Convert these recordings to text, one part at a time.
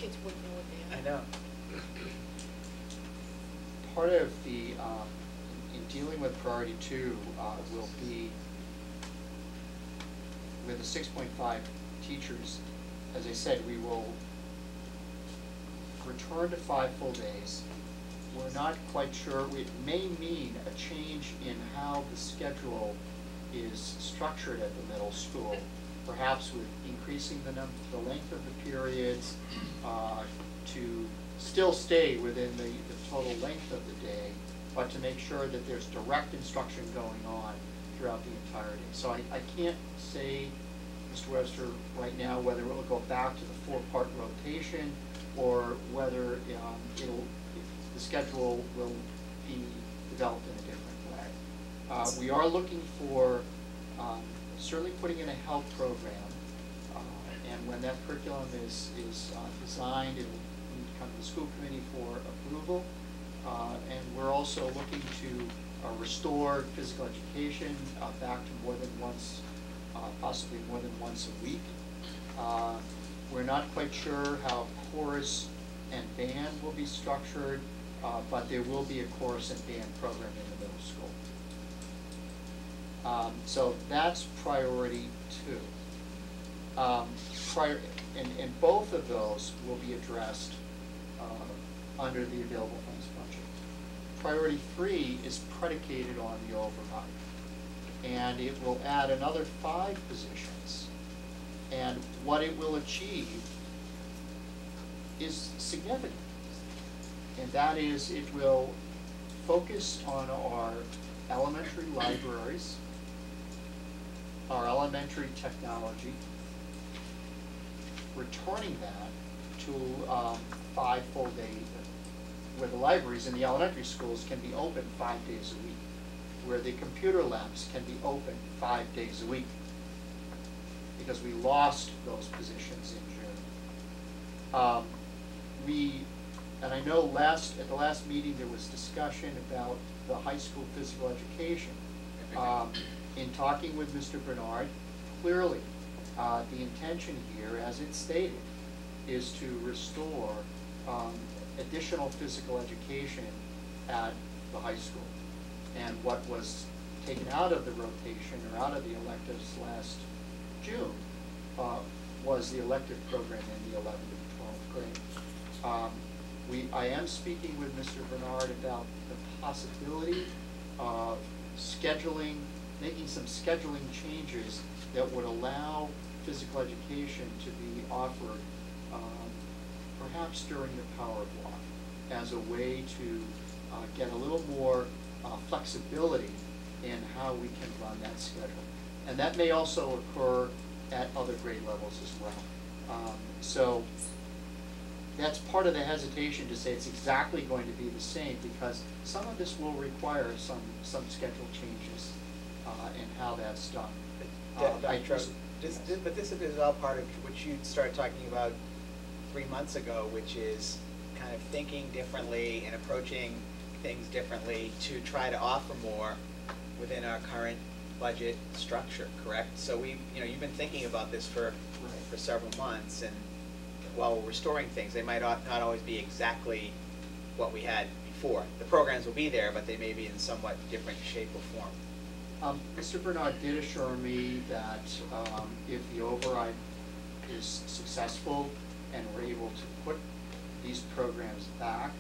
kids wouldn't know what they are. I know. Part of the, in dealing with priority 2 will be with the 6.5 teachers. As I said, we will return to 5 full days. We're not quite sure. It may mean a change in how the schedule is structured at the middle school, perhaps with increasing the length of the periods to still stay within the total length of the day, but to make sure that there's direct instruction going on throughout the entire day. So I can't say, Mr. Webster, right now whether it will go back to the 4-part rotation or whether the schedule will be developed in a different way. We are looking for certainly putting in a health program, and when that curriculum is designed, it will need to come to the school committee for approval. And we're also looking to restore physical education back to more than once, possibly more than once a week. We're not quite sure how chorus and band will be structured, but there will be a chorus and band program in the middle school. So that's priority 2. And both of those will be addressed under the available funds budget. Priority 3 is predicated on the override, and it will add another 5 positions. And what it will achieve is significant, and that is it will focus on our elementary libraries, our elementary technology, returning that to 5 full days, where the libraries in the elementary schools can be open 5 days a week, where the computer labs can be open 5 days a week, because we lost those positions in June. And I know at the last meeting there was discussion about the high school physical education. In talking with Mr. Bernard, clearly the intention here, as it's stated, is to restore additional physical education at the high school. And what was taken out of the rotation or out of the electives last June was the elective program in the 11th and 12th grade. I am speaking with Mr. Bernard about the possibility of making some scheduling changes that would allow physical education to be offered perhaps during the power block as a way to get a little more flexibility in how we can run that schedule. And that may also occur at other grade levels as well. So that's part of the hesitation to say it's exactly going to be the same, because some of this will require some schedule changes in how that's done. But this is all part of what you started talking about 3 months ago, which is kind of thinking differently and approaching things differently to try to offer more within our current budget structure, correct? So you've been thinking about this for several months, and while we're restoring things, they might not always be exactly what we had before. The programs will be there, but they may be in somewhat different shape or form. Mr. Bernard did assure me that if the override is successful and we're able to put these programs back,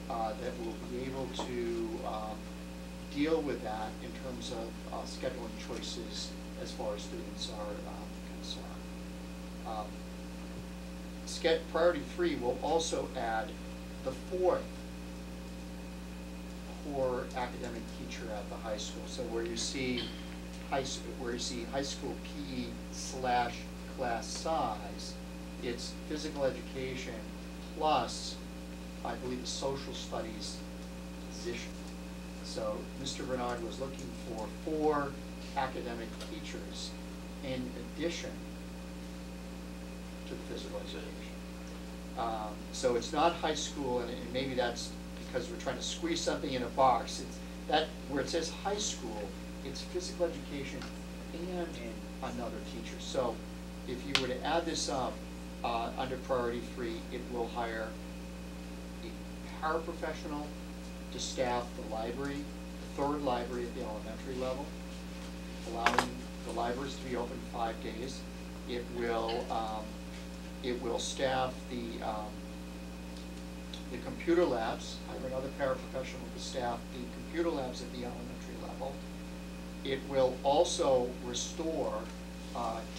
that we'll be able to deal with that in terms of scheduling choices as far as students are concerned. Priority 3 will also add the 4th core academic teacher at the high school. So where you see high school PE / class size, it's physical education plus, I believe, a social studies position. So Mr. Bernard was looking for 4 academic teachers in addition to the physical education. So it's not high school, and maybe that's because we're trying to squeeze something in a box. It's that where it says high school, it's physical education and another teacher. So if you were to add this up, under priority 3, it will hire a paraprofessional to staff the library, the third library at the elementary level, allowing the libraries to be open 5 days. It will staff the computer labs, hire another paraprofessional to staff the computer labs at the elementary level. It will also restore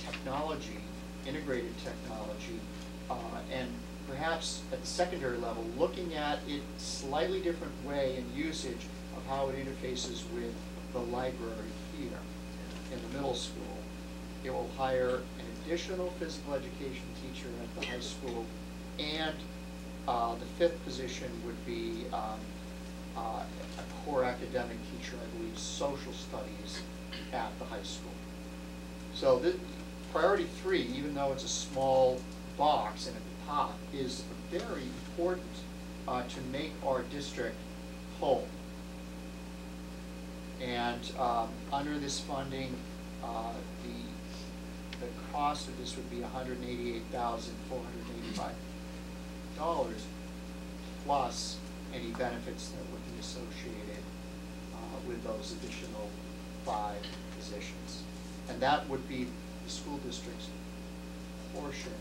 technology, integrated technology, and perhaps at the secondary level, looking at it slightly different way in usage of how it interfaces with the library here in the middle school. It will hire an additional physical education teacher at the high school, and the 5th position would be a core academic teacher, I believe, social studies at the high school. So the priority 3, even though it's a small box and at the top, is very important to make our district whole. And under this funding, the cost of this would be $188,485 plus any benefits that would be associated with those additional 5 positions. And that would be the school district's portion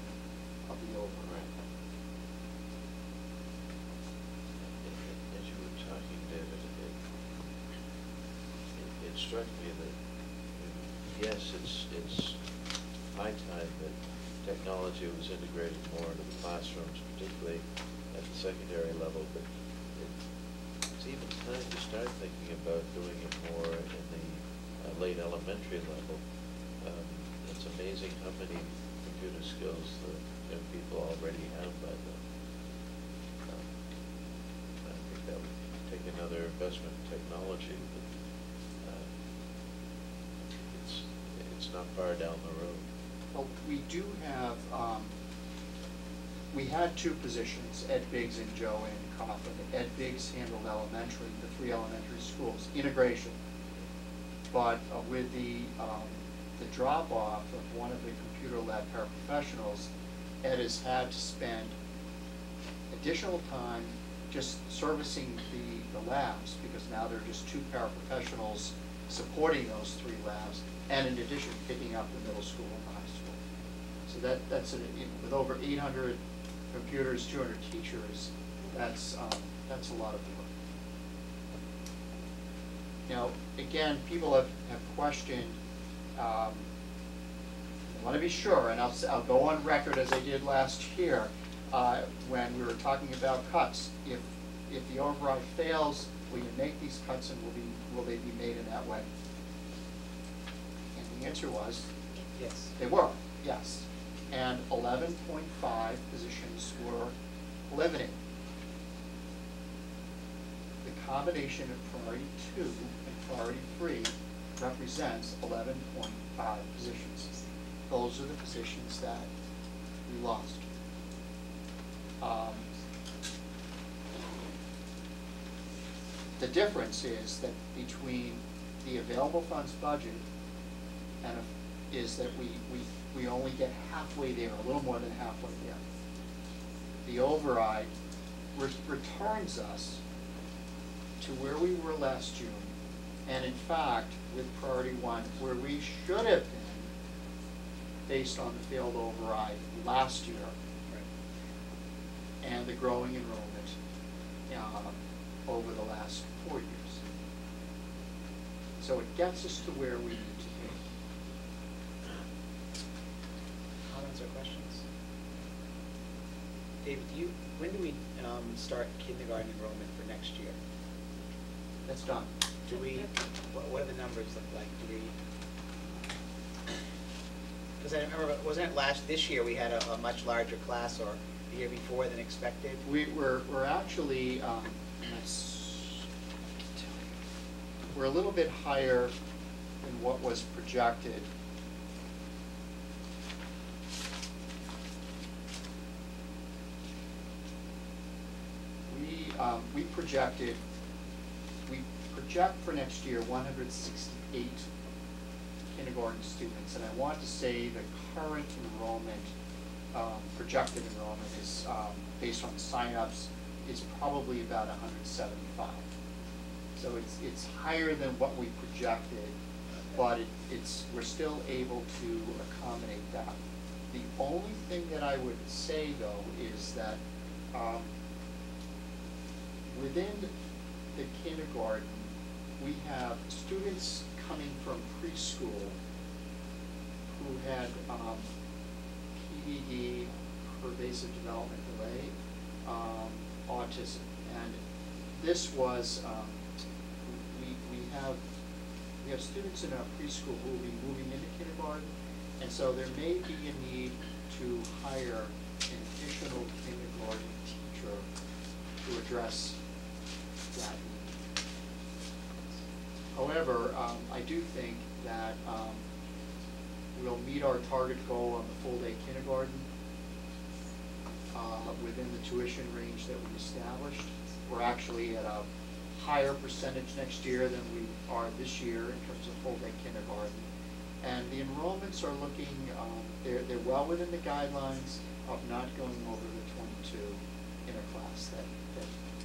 of the override. As you were talking, David, it struck me that, yes, it's high time that technology was integrated more into the classrooms, particularly at the secondary level, but it's even time to start thinking about doing it more in the late elementary level. It's amazing how many computer skills the young people already have by then. I think that would take another investment in technology, but it's not far down the road. Well, we do have, we had 2 positions, Ed Biggs and Joanne Coughlin. Ed Biggs handled elementary, the 3 elementary schools, integration. But with the drop-off of one of the computer lab paraprofessionals, Ed has had to spend additional time just servicing the labs, because now there are just 2 paraprofessionals supporting those 3 labs, and in addition, picking up the middle school and the high school. So that's with over 800 computers, 200 teachers, that's a lot of work. Now, again, people have questioned, I want to be sure, and I'll go on record as I did last year, when we were talking about cuts. If the override fails, will you make these cuts, and will they be made in that way? And the answer was, Yes. they were, yes. And 11.5 positions were eliminated. The combination of priority 2 and priority 3 represents 11.5 positions. Those are the positions that we lost. The difference is that between the available funds budget and is that we only get halfway there, a little more than halfway there. The override returns us to where we were last June, and in fact, with priority 1, where we should have been based on the failed override last year, and the growing enrollment over the last 4 years. So it gets us to where we need to be. Comments or questions? David, when do we start kindergarten enrollment for next year? That's done. Do we, what do the numbers look like? Do we, because I remember, wasn't it this year we had a much larger class, or the year before than expected? We're actually, we're a little bit higher than what was projected. We project for next year 168 kindergarten students, and I want to say the current enrollment projected enrollment is, based on the signups, is probably about 175. So it's higher than what we projected, but we're still able to accommodate that. The only thing that I would say, though, is that within the kindergarten, we have students coming from preschool who had PDD, pervasive development delay, autism, and this was we have students in our preschool who will be moving into kindergarten, and so there may be a need to hire an additional kindergarten teacher to address that need. However, I do think that we'll meet our target goal on the full-day kindergarten within the tuition range that we established. We're actually at a higher percentage next year than we are this year in terms of full-day kindergarten. And the enrollments are looking, they're well within the guidelines of not going over the 22 in a class that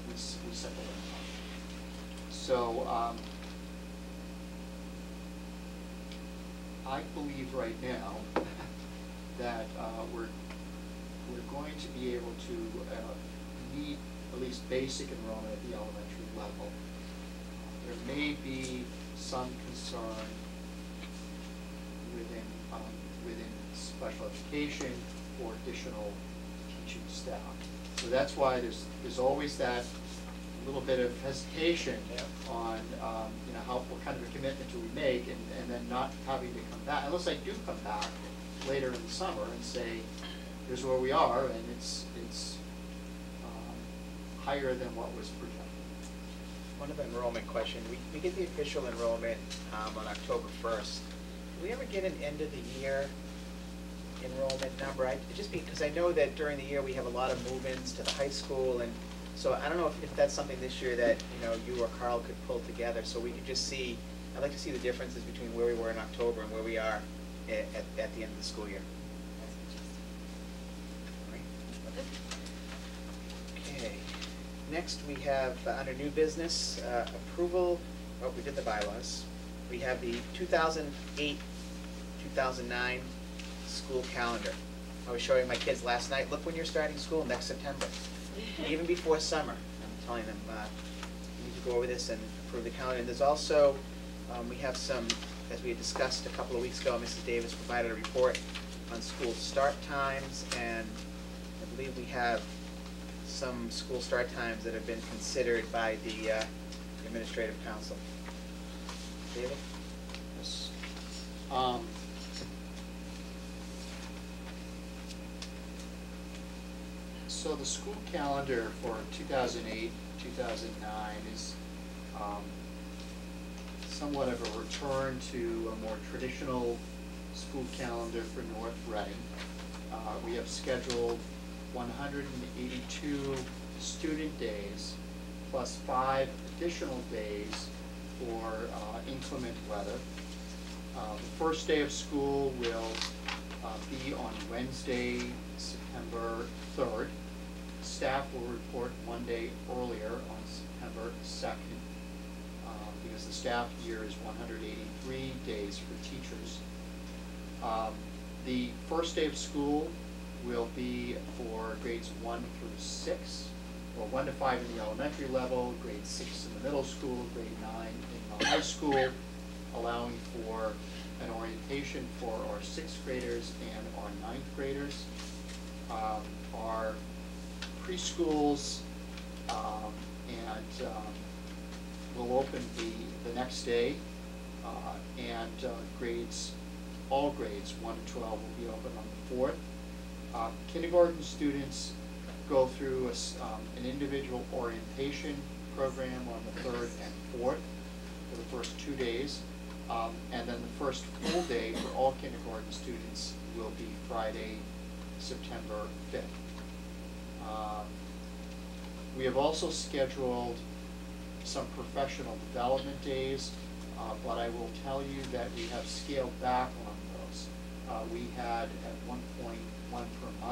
we set the limit on. So I believe right now that we're going to be able to meet at least basic enrollment at the elementary level. There may be some concern within special education for additional teaching staff. So that's why there's always that little bit of hesitation on what kind of a commitment do we make, and then not having to come back, unless I do come back later in the summer and say, here's where we are, and it's higher than what was projected. One other enrollment question. We get the official enrollment on October 1st. Do we ever get an end of the year enrollment number? Just because I know that during the year we have a lot of move-ins to the high school, and so I don't know if that's something this year that you or Carl could pull together, so we could just see. I'd like to see the differences between where we were in October and where we are at the end of the school year. Okay. Next, we have under new business approval. Oh, we did the bylaws. We have the 2008-2009 school calendar. I was showing my kids last night. Look when you're starting school next September, even before summer. I'm telling them you need to go over this and approve the calendar. And there's also we have some, as we had discussed a couple of weeks ago. Mrs. Davis provided a report on school start times, and I believe we have some school start times that have been considered by the administrative council. David? Yes. So the school calendar for 2008-2009 is somewhat of a return to a more traditional school calendar for North Reading. We have scheduled 182 student days plus 5 additional days for inclement weather. The first day of school will be on Wednesday, September 3rd. Staff will report one day earlier on September 2nd because the staff year is 183 days for teachers. The first day of school will be for grades 1 through 6, or 1 to 5 in the elementary level, grade 6 in the middle school, grade 9 in the high school, allowing for an orientation for our 6th graders and our 9th graders. Our preschools will open the next day, and all grades 1 to 12 will be open on the 4th. Kindergarten students go through an individual orientation program on the 3rd and 4th for the first 2 days. And then the first full day for all kindergarten students will be Friday, September 5th. We have also scheduled some professional development days, but I will tell you that we have scaled back on those. We had at one point one per month.